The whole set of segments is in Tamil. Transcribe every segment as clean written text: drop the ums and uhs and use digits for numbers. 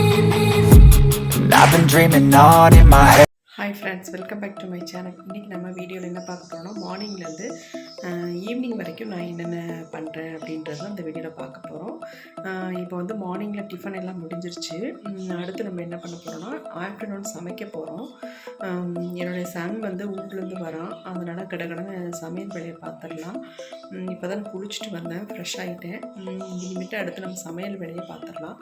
And I've been dreaming on in my head. Hi friends, welcome back to my channel. இன்றைக்கி நம்ம வீடியோவில் என்ன பார்க்க போகிறோம்னா, மார்னிங்லேருந்து ஈவினிங் வரைக்கும் நான் என்னென்ன பண்ணுறேன் அப்படின்றது தான் இந்த வீடியோவில் பார்க்க போகிறோம். இப்போ வந்து மார்னிங்கில் டிஃபன் எல்லாம் முடிஞ்சிருச்சு. அடுத்து நம்ம என்ன பண்ண போகிறோம்னா, ஆஃப்டர்நூன் சமைக்க போகிறோம். என்னுடைய சன் வந்து ஊர்லேருந்து வரான், அதனால் கடகடன்னு சமையல் வேலையை பார்த்துடலாம். இப்போ தான் குளிச்சுட்டு வந்தேன், ஃப்ரெஷ் ஆகிட்டேன். இனிமேட்டு அடுத்து நம்ம சமையல் வேலையை பார்த்துடலாம்.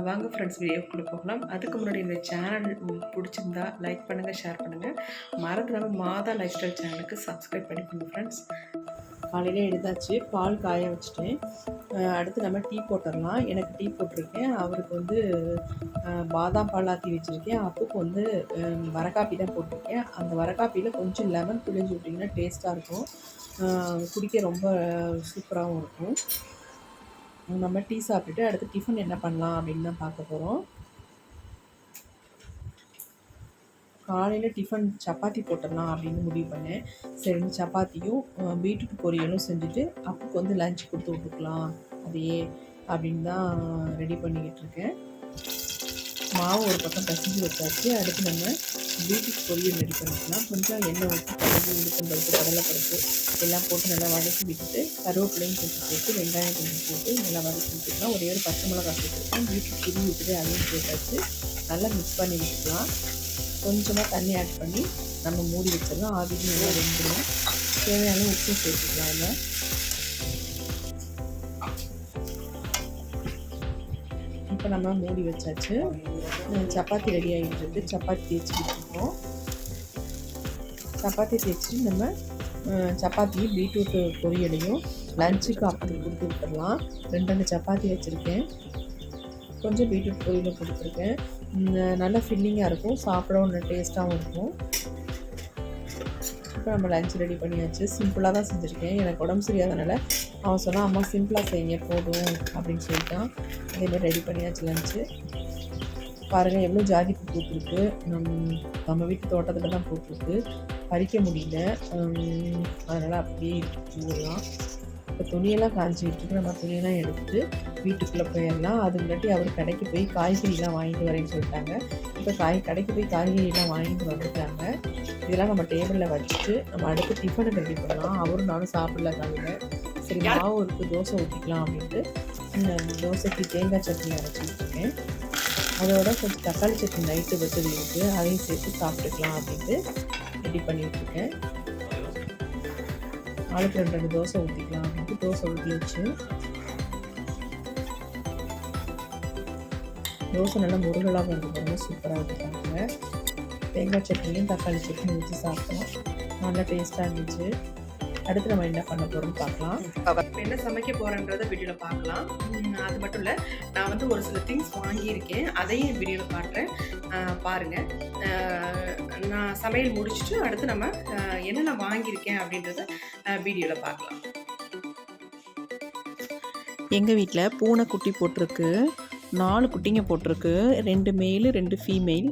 வாங்க ஃப்ரெண்ட்ஸ், வீடியோக்குள்ளே போகலாம். அதுக்கு முன்னாடி இந்த சேனல் பிடிச்சிருந்தா லைக் பண்ணுங்கள், ஷேர் பண்ணுங்கள். மறந்துடாம மாதா லைஃப் ஸ்டைல் சேனலுக்கு சப்ஸ்கிரைப் பண்ணிக்கோங்க ஃப்ரெண்ட்ஸ். காலையிலே எழுதாச்சு, பால் காய வச்சுட்டேன். அடுத்து நம்ம டீ போட்டுடலாம். எனக்கு டீ போட்டிருக்கேன், அவருக்கு வந்து பாதாம் பால் ஆற்றி வச்சுருக்கேன். அப்புக்கு வந்து வரக்காப்பி தான் போட்டிருக்கேன். அந்த வரக்காப்பியில் கொஞ்சம் லெமன் புழிஞ்சு விட்டிங்கன்னா டேஸ்ட்டாக இருக்கும், குடிக்க ரொம்ப சூப்பராகவும் இருக்கும். நம்ம டீ சாப்பிட்டுட்டு அடுத்து டிஃபன் என்ன பண்ணலாம் அப்படின்னு தான் பார்க்க போகிறோம். காலையில் டிஃபன் சப்பாத்தி போட்டுடலாம் அப்படின்னு முடிவு பண்ணேன். சரி, சப்பாத்தியும் பீட்ரூட் பொரியலும் செஞ்சுட்டு அப்புக்கு வந்து லஞ்ச் கொடுத்து விட்டுக்கலாம் அதையே அப்படின்னு தான் ரெடி பண்ணிக்கிட்டு இருக்கேன். மாவு ஒரு பக்கம் பசிஞ்சு வச்சாச்சு. அடுத்து நம்ம பீட்ரூட் பொரியல் ரெடி பண்ணிக்கலாம். கொஞ்சம் எண்ணெய் ஊற்றி கடுகு, உளுத்தம்பருப்பு, கடலைப்பருப்பு எல்லாம் போட்டு நல்லா வதக்கி விட்டுட்டு கருவேப்பிலையும் கொஞ்சம் போட்டு வெங்காயம் கொஞ்சம் போட்டு நல்லா வதக்கி விட்டுக்கலாம். ஒரே ஒரு பச்சை மிளகாய் போட்டுருக்கோம். பீட்ரூட் துருவி விட்டுட்டு அதையும் போட்டாச்சு. நல்லா மிக்ஸ் பண்ணி விட்டுக்கலாம். கொஞ்சமாக தண்ணி ஆட் பண்ணி நம்ம மூடி வச்சிடலாம். ஆவியும் நல்லா வெந்துடும். தேவையான உப்பு சேர்த்துக்கலாம். இல்லை இப்போ நம்ம மூடி வச்சாச்சு. சப்பாத்தி ரெடி ஆகிட்டு இருக்கு. சப்பாத்தி தேய்ச்சிக்கிட்டு இருக்கோம். சப்பாத்தி தேய்ச்சிட்டு நம்ம சப்பாத்தியும் பீட்ரூட் பொரியலையும் லஞ்சுக்கு அப்படி கொடுத்து விட்டுடலாம். 2 சப்பாத்தி வச்சுருக்கேன், கொஞ்சம் பீட்ரூட் பொரியலும் கொடுத்துருக்கேன். நல்லா ஃபில்லிங்காக இருக்கும், சாப்பிடவும் நல்லா டேஸ்ட்டாகவும் இருக்கும். இப்போ நம்ம லஞ்ச் ரெடி பண்ணியாச்சு. சிம்பிளாக தான் செஞ்சுருக்கேன். எனக்கு உடம்பு சரியாதனால அவன் சொன்னால் அம்மா சிம்பிளாக செய்யுங்க போதும் அப்படின்னு சொல்லிட்டான். அதேமாதிரி ரெடி பண்ணியாச்சு லஞ்சு. பாருங்கள் எவ்வளோ ஜாதிப்பூ பூத்துருக்கு. நம்ம வீட்டு தோட்டத்தில் தான் பூத்துருக்கு, பறிக்க முடியல, அதனால் அப்படியே பூவெல்லாம். இப்போ துணியெல்லாம் காய்ச்சிக்கிட்டு இருக்கு. நம்ம துணியெல்லாம் எடுத்துகிட்டு வீட்டுக்குள்ளே போயிடலாம். அது முன்னாடி அவர் கடைக்கு போய் காய்கறிலாம் வாங்கிட்டு வரேன்னு சொல்லிட்டாங்க. இப்போ கடைக்கு போய் காய்கறிலாம் வாங்கிட்டு வந்துட்டாங்க. இதெல்லாம் நம்ம டேபிளில் வச்சுட்டு நம்ம அடுத்து டிஃபனுக்கு ரெடி பண்ணலாம். அவரும் நானும் சாப்பிடல காலையில். சரி, மாவு இருக்குது, தோசை ஊற்றிக்கலாம் அப்படின்ட்டு தோசைக்கு தேங்காய் சட்னி அரைச்சிட்ருக்கேன். அதோட கொஞ்சம் தக்காளி சட்னி நைட்டு வச்சது இருக்குது, அதையும் சேர்த்து சாப்பிட்டுக்கலாம் அப்படின்ட்டு ரெடி பண்ணிகிட்ருக்கேன். ஆளுக்கு 2 தோசை ஊற்றிக்கலாம் அப்படின்ட்டு தோசை ஊற்றி வச்சு, தோசை நல்லா முருகலாக வந்து பாருங்கள், சூப்பராக இருக்காங்க. தேங்காய் சட்னியும் தக்காளி சட்னி ஊற்றி சாப்பிட்டோம், நல்லா டேஸ்ட்டாக இருந்துச்சு. அடுத்து நம்ம என்ன பண்ண போகிறோம்னு பார்க்கலாம். என்ன சமைக்க போகிறேன்றதை வீடியோவில் பார்க்கலாம். அது மட்டும் இல்லை, நான் வந்து ஒரு சில திங்ஸ் வாங்கியிருக்கேன், அதையும் வீடியோவில் காட்டுறேன், பாருங்கள். நான் சமையல் முடிச்சுட்டு அடுத்து நம்ம என்னென்ன வாங்கியிருக்கேன் அப்படின்றத வீடியோவில் பார்க்கலாம். எங்கள் வீட்டில் பூனை குட்டி போட்டிருக்கு, 4 குட்டிங்க போட்டிருக்கு. 2 மேலு 2 ஃபீமேல்.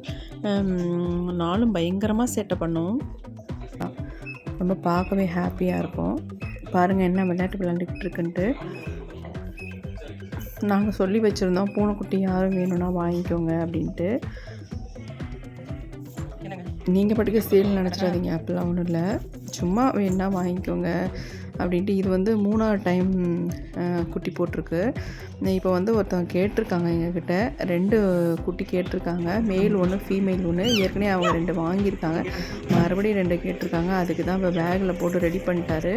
4 பயங்கரமாக சேட்டை பண்ணும். ரொம்ப பார்க்கவே ஹாப்பியாக இருக்கும். பாருங்கள் என்ன விளையாட்டு விளையாண்டுக்கிட்டு இருக்குன்ட்டு. நாங்கள் சொல்லி வச்சுருந்தோம், பூனைக்குட்டி யாரும் வேணும்னா வாங்கிக்கோங்க அப்படின்ட்டு. நீங்கள் பாட்டுக்கு சேல் நினச்சிடாதீங்க, அப்படிலாம் ஒன்றும் இல்லை, சும்மா வேணா வாங்கிக்கோங்க அப்படின்ட்டு. இது வந்து 3ஆவது டைம் குட்டி போட்டிருக்கு. இப்போ வந்து ஒருத்தவங்க கேட்டிருக்காங்க எங்ககிட்ட, 2 குட்டி கேட்டிருக்காங்க, மேல் 1 ஃபீமேல் 1. ஏற்கனவே அவங்க 2 வாங்கியிருக்காங்க, மறுபடியும் 2 கேட்டிருக்காங்க. அதுக்கு தான் இப்போ பேக்கில் போட்டு ரெடி பண்ணிட்டாரு,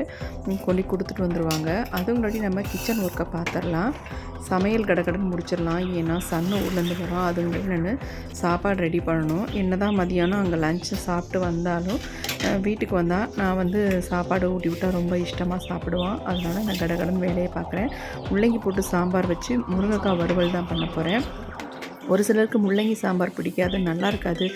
கொண்டு கொடுத்துட்டு வந்துடுவாங்க. அதுக்கு முன்னாடி நம்ம கிச்சன் ஒர்க்கை பார்த்துடலாம். சமையல் கடக்கடன்னு முடிச்சிடலாம், ஏன்னா சன்னு ஊர்லேருந்து வரோம். அது முன்னாடி நான் சாப்பாடு ரெடி பண்ணணும். என்ன தான் மதியானம் அங்கே லஞ்சு சாப்பிட்டு வந்தாலும் வீட்டுக்கு வந்தால் நான் வந்து சாப்பாடு ஊட்டி விட்டால் ரொம்ப இஷ்டமாக சாப்பிடுவான். அதனால் நான் கடகடன்னு வேலையை பார்க்குறேன். முள்ளங்கி போட்டு சாம்பார் வச்சு முருங்கைக்காய் வறுவல் தான் பண்ண போகிறேன். ஒரு சிலருக்கு முள்ளங்கி சாம்பார் பிடிக்காது, நல்லா இருக்காது,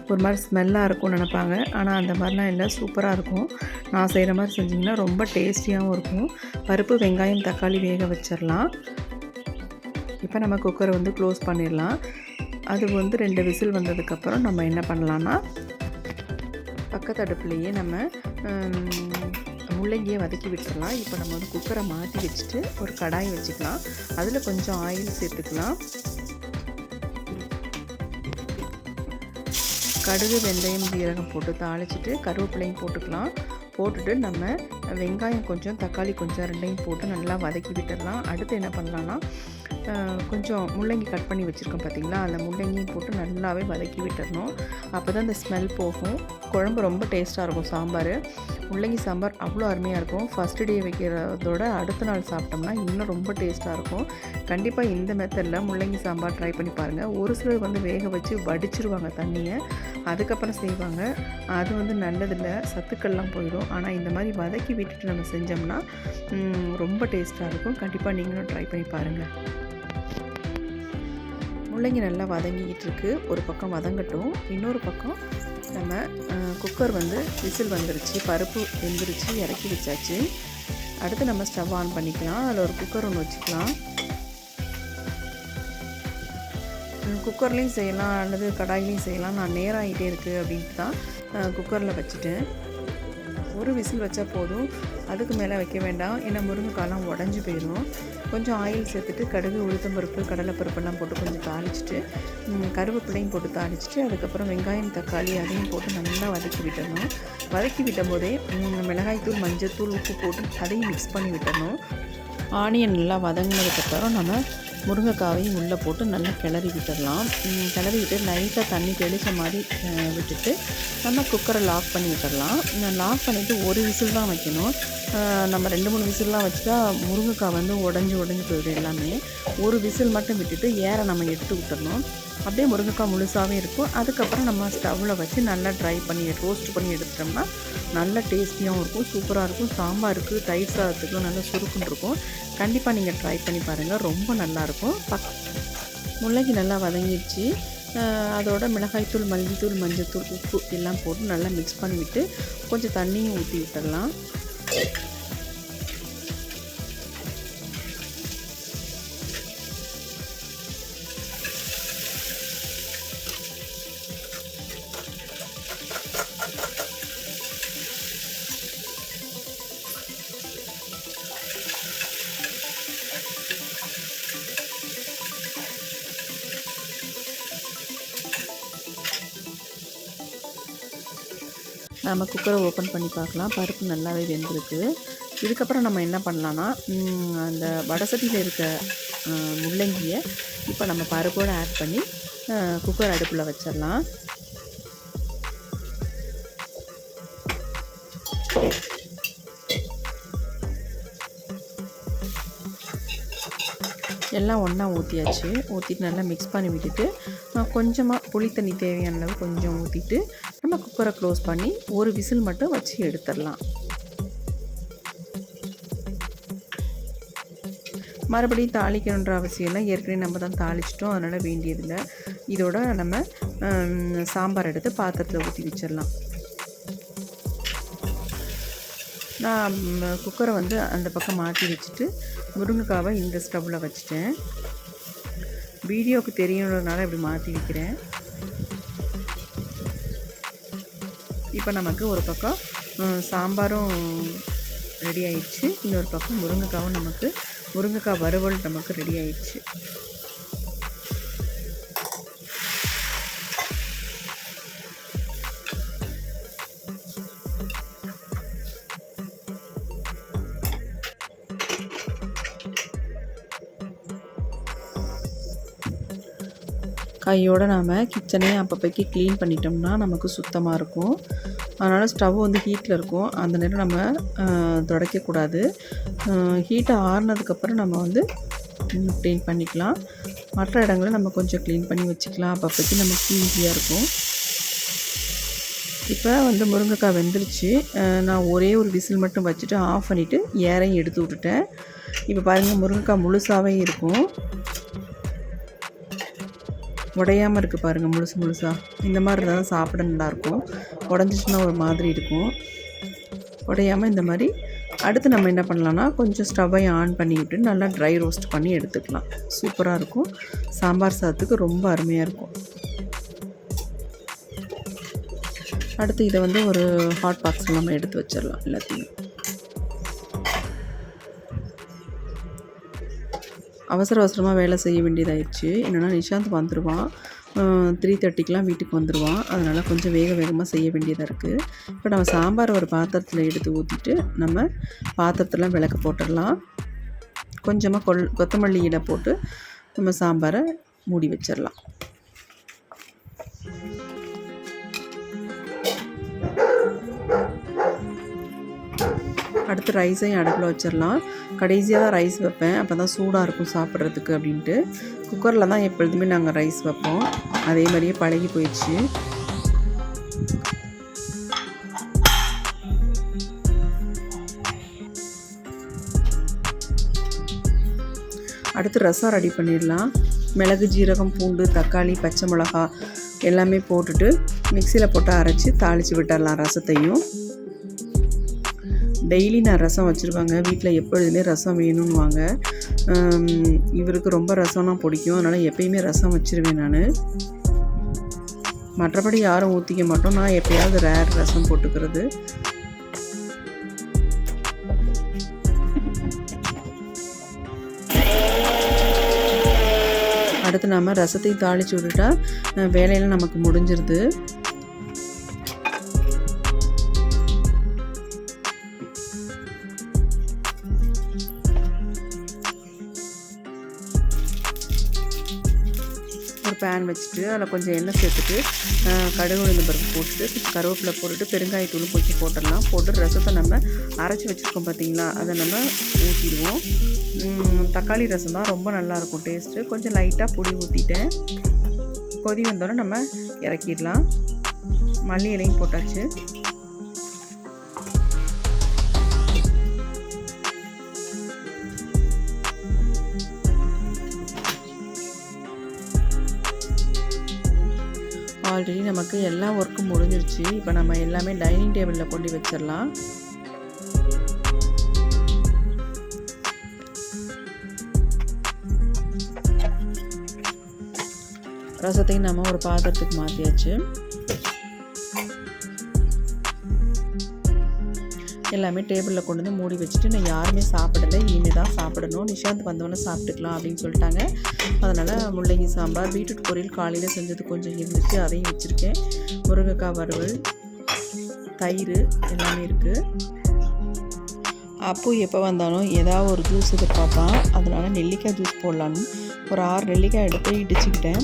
ஒரு மாதிரி ஸ்மெல்லாக இருக்கும்னு நினைப்பாங்க. ஆனால் அந்த மாதிரிலாம் இல்லை, சூப்பராக இருக்கும். நான் செய்கிற மாதிரி செஞ்சிங்கன்னா ரொம்ப டேஸ்டியாகவும் இருக்கும். பருப்பு, வெங்காயம், தக்காளி வேக வச்சிடலாம். இப்போ நம்ம குக்கரை வந்து க்ளோஸ் பண்ணிடலாம். அது வந்து 2 விசில் வந்ததுக்கப்புறம் நம்ம என்ன பண்ணலான்னா, பக்கத்து அடுப்புலையே நம்ம முள்ளங்கியை வதக்கி விட்டுடலாம். இப்போ நம்ம வந்து குக்கரை மாற்றி வச்சுட்டு ஒரு கடாய் வச்சுக்கலாம். அதில் கொஞ்சம் ஆயில் சேர்த்துக்கலாம். கடுகு, வெந்தயம், ஜீரகம் போட்டு தாளிச்சிட்டு கருவேப்பிலையும் போட்டுக்கலாம். போட்டுட்டு நம்ம வெங்காயம் கொஞ்சம், தக்காளி கொஞ்சம் 2யும் போட்டு நல்லா வதக்கி விட்டுடலாம். அடுத்து என்ன பண்ணலான்னா, கொஞ்சம் முள்ளங்கி கட் பண்ணி வச்சுருக்கோம் பார்த்திங்களா, அந்த முள்ளங்கியும் போட்டு நல்லாவே வதக்கி விட்டுறணும். அப்போ தான் அந்த ஸ்மெல் போகும். குழம்பு ரொம்ப டேஸ்ட்டாக இருக்கும். சாம்பார், முள்ளங்கி சாம்பார் அவ்வளோ அருமையாக இருக்கும். ஃபஸ்ட்டு டே வைக்கிறதோட அடுத்த நாள் சாப்பிட்டோம்னா இன்னும் ரொம்ப டேஸ்ட்டாக இருக்கும். கண்டிப்பாக இந்த மெத்தடில் முள்ளங்கி சாம்பார் ட்ரை பண்ணி பாருங்கள். ஒரு சிலர் வந்து வேக வச்சு வடிச்சிருவாங்க தண்ணியை, அதுக்கப்புறம் செய்வாங்க. அது வந்து நல்லதில்லை, சத்துக்கள்லாம் போயிடும். ஆனால் இந்த மாதிரி வதக்கி விட்டுட்டு நம்ம செஞ்சோம்னா ரொம்ப டேஸ்ட்டாக இருக்கும். கண்டிப்பாக நீங்களும் ட்ரை பண்ணி பாருங்கள். முள்ளங்கி நல்லா வதங்கிக்கிட்டு இருக்கு. ஒரு பக்கம் வதங்கட்டும். இன்னொரு பக்கம் நம்ம குக்கர் வந்து விசில் வந்துருச்சு, பருப்பு வெந்துருச்சு, இறக்கி வச்சாச்சு. அடுத்து நம்ம ஸ்டவ் ஆன் பண்ணிக்கலாம். அதில் ஒரு குக்கர் ஒன்று வச்சுக்கலாம். குக்கர்லேயும் செய்யலாம் அல்லது கடாயிலையும் செய்யலாம். நான் நேரம் ஆகிட்டே இருக்குது அப்படின்ட்டு தான் குக்கரில் வச்சுட்டேன். ஒரு விசில் வச்சா போதும், அதுக்கு மேலே வைக்க வேண்டாம். ஏன்னா முருங்கைக்காலாம் உடஞ்சி போயிடும். கொஞ்சம் ஆயில் சேர்த்துட்டு கடுகு, உளுத்தம்பருப்பு, கடலைப்பருப்பெல்லாம் போட்டு கொஞ்சம் தாளிச்சிட்டு கருவேப்பிலையும் போட்டு தாளிச்சிட்டு அதுக்கப்புறம் வெங்காயம், தக்காளி அதையும் போட்டு நல்லா வதக்கி விட்டணும். வதக்கி விட்டும் போதே மிளகாய்த்தூள், மஞ்சள்தூள், உப்பு போட்டு அதையும் மிக்ஸ் பண்ணி விட்டணும். ஆனியன் நல்லா வதங்கினதுக்கப்புறம் நம்ம முருங்கைக்காவையும் உள்ளே போட்டு நல்லா கிளறி விட்டுடலாம். கிளறி விட்டு லைட்டாக தண்ணி தெளித்த மாதிரி விட்டுட்டு நம்ம குக்கரை லாக் பண்ணி விட்டுடலாம். லாக் பண்ணிவிட்டு ஒரு விசில் தான் வைக்கணும். நம்ம 2-3 விசில்லாம் வச்சுட்டா முருங்கைக்காய் வந்து உடஞ்சி போயிடும் எல்லாமே. ஒரு விசில் மட்டும் விட்டுட்டு ஏரை நம்ம எடுத்து விட்டுடணும். அப்படியே முருங்கைக்காய் முழுசாகவே இருக்கும். அதுக்கப்புறம் நம்ம ஸ்டவ்வில் வச்சு நல்லா ட்ரை பண்ணி ரோஸ்ட் பண்ணி எடுத்துட்டோம்னா நல்ல டேஸ்டியாகவும் இருக்கும், சூப்பராக இருக்கும். சாம்பாருக்கு, தயிர் சாதத்துக்கும் நல்லா சுருக்குன்னு இருக்கும். கண்டிப்பாக நீங்கள் ட்ரை பண்ணி பாருங்கள், ரொம்ப நல்லாயிருக்கும். முள்ளங்கி நல்லா வதங்கிடுச்சு. அதோட மிளகாய்த்தூள், மல்லித்தூள், மஞ்சள்தூள், உப்பு எல்லாம் போட்டு நல்லா மிக்ஸ் பண்ணிவிட்டு கொஞ்சம் தண்ணியும் ஊற்றி விட்டுடலாம். நம்ம குக்கரை ஓப்பன் பண்ணி பார்க்கலாம். பருப்பு நல்லாவே வெந்திருக்கு. இதுக்கப்புறம் நம்ம என்ன பண்ணலான்னா, அந்த வடசட்டியில் இருக்க முள்ளங்கியை இப்போ நம்ம பருப்போடு ஆட் பண்ணி குக்கர் அடுப்பில் வச்சிடலாம். எல்லாம் ஒன்றா ஊற்றியாச்சு. ஊற்றிட்டு நல்லா மிக்ஸ் பண்ணி விட்டுட்டு கொஞ்சமாக புளி தண்ணி தேவையான அளவு கொஞ்சம் ஊற்றிட்டு நம்ம குக்கரை க்ளோஸ் பண்ணி ஒரு விசில் மட்டும் வச்சு எடுத்துடலாம். மறுபடியும் தாளிக்கணுன்ற அவசியம் இல்லை, ஏற்கனவே நம்ம தான் தாளிச்சிட்டோம், அதனால் வேண்டியதில்லை. இதோட நம்ம சாம்பார் எடுத்து பாத்திரத்தில் ஊற்றி வச்சிடலாம். நான் குக்கரை வந்து அந்த பக்கம் மாற்றி வச்சுட்டு முருங்கைக்காவை இந்த ஸ்டவ்வில் வச்சுட்டேன். வீடியோவுக்கு தெரியணுன்றதுனால இப்படி மாற்றி வைக்கிறேன். இப்போ நமக்கு ஒரு பக்கம் சாம்பாரும் ரெடி ஆயிடுச்சு, இன்னொரு பக்கம் முருங்கைக்காய் வறுவல் நமக்கு ரெடி ஆயிடுச்சு. கையோடு நாம் கிச்சனையே அப்பப்போக்கி க்ளீன் பண்ணிட்டோம்னா நமக்கு சுத்தமாக இருக்கும். அதனால் ஸ்டவ் வந்து ஹீட்டில் இருக்கும், அந்த நேரம் நம்ம துடைக்கக்கூடாது. ஹீட்டை ஆறுனதுக்கப்புறம் நம்ம வந்து க்ளீன் பண்ணிக்கலாம். மற்ற இடங்களை நம்ம கொஞ்சம் க்ளீன் பண்ணி வச்சுக்கலாம். அப்பப்போக்கி நமக்கு ஈஸியாக இருக்கும். இப்போ வந்து முருங்கைக்காய் வெந்துருச்சு. நான் ஒரே ஒரு விசில் மட்டும் வச்சுட்டு ஆஃப் பண்ணிவிட்டு ஏரையும் எடுத்து விட்டுட்டேன். இப்போ பாருங்கள், முருங்கைக்காய் முழுசாகவே இருக்கும், உடையாமல் இருக்குது பாருங்கள், முழுசாக. இந்த மாதிரி இருந்தால் தான் சாப்பிட நல்லாயிருக்கும். உடஞ்சிச்சுன்னா ஒரு மாதிரி இருக்கும். உடையாமல் இந்த மாதிரி. அடுத்து நம்ம என்ன பண்ணலான்னா, கொஞ்சம் ஸ்டவ்வை ஆன் பண்ணிவிட்டு நல்லா ட்ரை ரோஸ்ட் பண்ணி எடுத்துக்கலாம். சூப்பராக இருக்கும். சாம்பார் சாதத்துக்கு ரொம்ப அருமையாக இருக்கும். அடுத்து இதை வந்து ஒரு ஹாட் பாக்ஸில் நம்ம எடுத்து வச்சிடலாம் எல்லாத்தையும். அவசரமாக வேலை செய்ய வேண்டியதாகிடுச்சு. என்னென்னா நிஷாந்த் வந்துடுவான். 3:30க்கெலாம் வீட்டுக்கு வந்துடுவான். அதனால் கொஞ்சம் வேகமாக செய்ய வேண்டியதாக இருக்குது. இப்போ நம்ம சாம்பார் ஒரு பாத்திரத்தில் எடுத்து ஊற்றிட்டு நம்ம பாத்திரத்தில் விளக்கு போட்டுடலாம். கொஞ்சமாக கொத்தமல்லி இலை போட்டு நம்ம சாம்பாரை மூடி வச்சிடலாம். அடுத்து ரைஸையும் அடுப்பில் வச்சிடலாம். கடைசியாக தான் ரைஸ் வைப்பேன், அப்போ தான் சூடாக இருக்கும் சாப்பிட்றதுக்கு அப்படின்ட்டு. குக்கரில் தான் எப்பொழுதுமே நாங்கள் ரைஸ் வைப்போம். அதே மாதிரியே பழகி போயிடுச்சு. அடுத்து ரசம் ரெடி பண்ணிடலாம். மிளகு, ஜீரகம், பூண்டு, தக்காளி, பச்சை மிளகா எல்லாமே போட்டுட்டு மிக்சியில் போட்டு அரைச்சி தாளித்து விட்டுடலாம் ரசத்தையும். டெய்லி நான் ரசம் வச்சுருவாங்க. வீட்டில் எப்பொழுதுமே ரசம் வேணும்னுவாங்க. இவருக்கு ரொம்ப ரசம்னா பிடிக்கும். அதனால் எப்பயுமே ரசம் வச்சுருவேன் நான். மற்றபடி யாரும் ஊற்றிக்க மாட்டோம். நான் எப்போயாவது ரேர் ரசம் போட்டுக்கிறது. அடுத்து நம்ம ரசத்தை தாளித்து விட்டுட்டா வேலையெல்லாம் நமக்கு முடிஞ்சிருது. ஒரு பேன் வச்சுட்டு அதில் கொஞ்சம் எண்ணெய் சேர்த்துட்டு கடுகு உளுந்து பருப்பு போட்டுட்டு கருவேப்பிலை போட்டுட்டு பெருங்காயத்தூள் கொஞ்சம் போட்டுடலாம். போட்டு ரசத்தை நம்ம அரைச்சி வச்சுருக்கோம் பார்த்தீங்களா, அதை நம்ம ஊற்றிடுவோம். தக்காளி ரசம் தான் ரொம்ப நல்லாயிருக்கும் டேஸ்ட்டு. கொஞ்சம் லைட்டாக புளி ஊற்றிட்டேன். கொதி வந்தோடனே நம்ம இறக்கிடலாம். மல்லி இலையும் போட்டாச்சு. ஆல்ரெடி நமக்கு எல்லா ஒர்க்கும் முடிஞ்சிருச்சு. இப்போ நம்ம எல்லாமே டைனிங் டேபிளில் கொண்டு வச்சிடலாம். ரசத்தையும் நம்ம ஒரு பாத்திரத்துக்கு மாற்றியாச்சு. எல்லாமே டேபிளில் கொண்டு வந்து மூடி வச்சுட்டு நான் யாருமே சாப்பிடலை, இனிமேல் தான் சாப்பிடணும். நிஷாந்த் வந்தோடனே சாப்பிட்டுக்கலாம் அப்படின்னு சொல்லிட்டாங்க. அதனால் முள்ளங்கி சாம்பார், பீட்ரூட் பொரியல் காலையில் செஞ்சது கொஞ்சம் இருந்துச்சு, அதையும் வச்சுருக்கேன். முருங்கைக்காய் வறுவல், தயிர் எல்லாமே இருக்குது. அப்போ எப்போ வந்தாலும் ஏதாவது ஒரு ஜூஸ் எதிர்பார்ப்பான். அதனால் நெல்லிக்காய் ஜூஸ் போடலான்னு ஒரு 6 நெல்லிக்காய் எடுத்து இடிச்சுக்கிட்டேன்.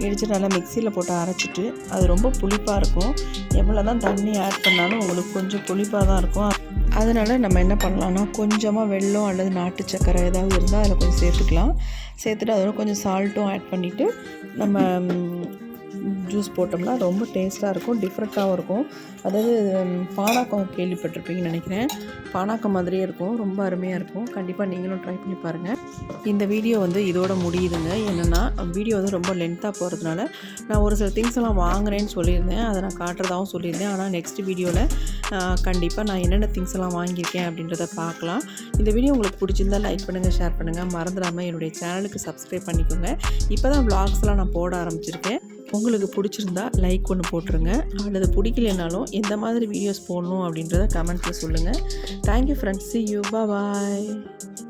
இடித்து நல்லா மிக்சியில் போட்டு அரைச்சிட்டு, அது ரொம்ப புளிப்பாக இருக்கும். எவ்வளோ தான் தண்ணி ஆட் பண்ணாலும் உங்களுக்கு கொஞ்சம் புளிப்பாக தான் இருக்கும். அதனால் நம்ம என்ன பண்ணலான்னா கொஞ்சமாக வெல்லம் அல்லது நாட்டு சக்கரை ஏதாவது இருந்தால் அதில் கொஞ்சம் சேர்த்துக்கலாம். சேர்த்துட்டு அதோட கொஞ்சம் சால்ட்டும் ஆட் பண்ணிவிட்டு நம்ம ஜூஸ் போட்டோம்னா ரொம்ப டேஸ்ட்டாக இருக்கும், டிஃப்ரெண்ட்டாகவும் இருக்கும். அதாவது பானாக்கம் கேள்விப்பட்டிருப்பீங்கன்னு நினைக்கிறேன். பானாக்கம் மாதிரியே இருக்கும், ரொம்ப அருமையாக இருக்கும். கண்டிப்பாக நீங்களும் ட்ரை பண்ணி பாருங்கள். இந்த வீடியோ வந்து இதோட முடியுதுங்க. என்னென்னா வீடியோ வந்து ரொம்ப லென்த்தாக போகிறதுனால நான் ஒரு சில திங்ஸ் எல்லாம் வாங்குறேன்னு சொல்லியிருந்தேன், அதை நான் காட்டுறதாகவும் சொல்லியிருந்தேன். ஆனால் நெக்ஸ்ட் வீடியோவில் கண்டிப்பாக நான் என்னென்ன திங்ஸ் எல்லாம் வாங்கியிருக்கேன் அப்படின்றத பார்க்கலாம். இந்த வீடியோ உங்களுக்கு பிடிச்சிருந்தால் லைக் பண்ணுங்கள், ஷேர் பண்ணுங்கள். மறந்துடாமல் என்னுடைய சேனலுக்கு சப்ஸ்கிரைப் பண்ணிக்கோங்க. இப்போ தான் வ்ளாக்ஸ்லாம் நான் போட ஆரம்பிச்சிருக்கேன். உங்களுக்கு பிடிச்சிருந்தா லைக் ஒன்று போட்டுருங்க. அல்லது பிடிக்கலைனாலும் எந்த மாதிரி வீடியோஸ் போடணும் அப்படின்றத கமெண்ட்டில் சொல்லுங்கள். Thank you friends. See you. Bye bye.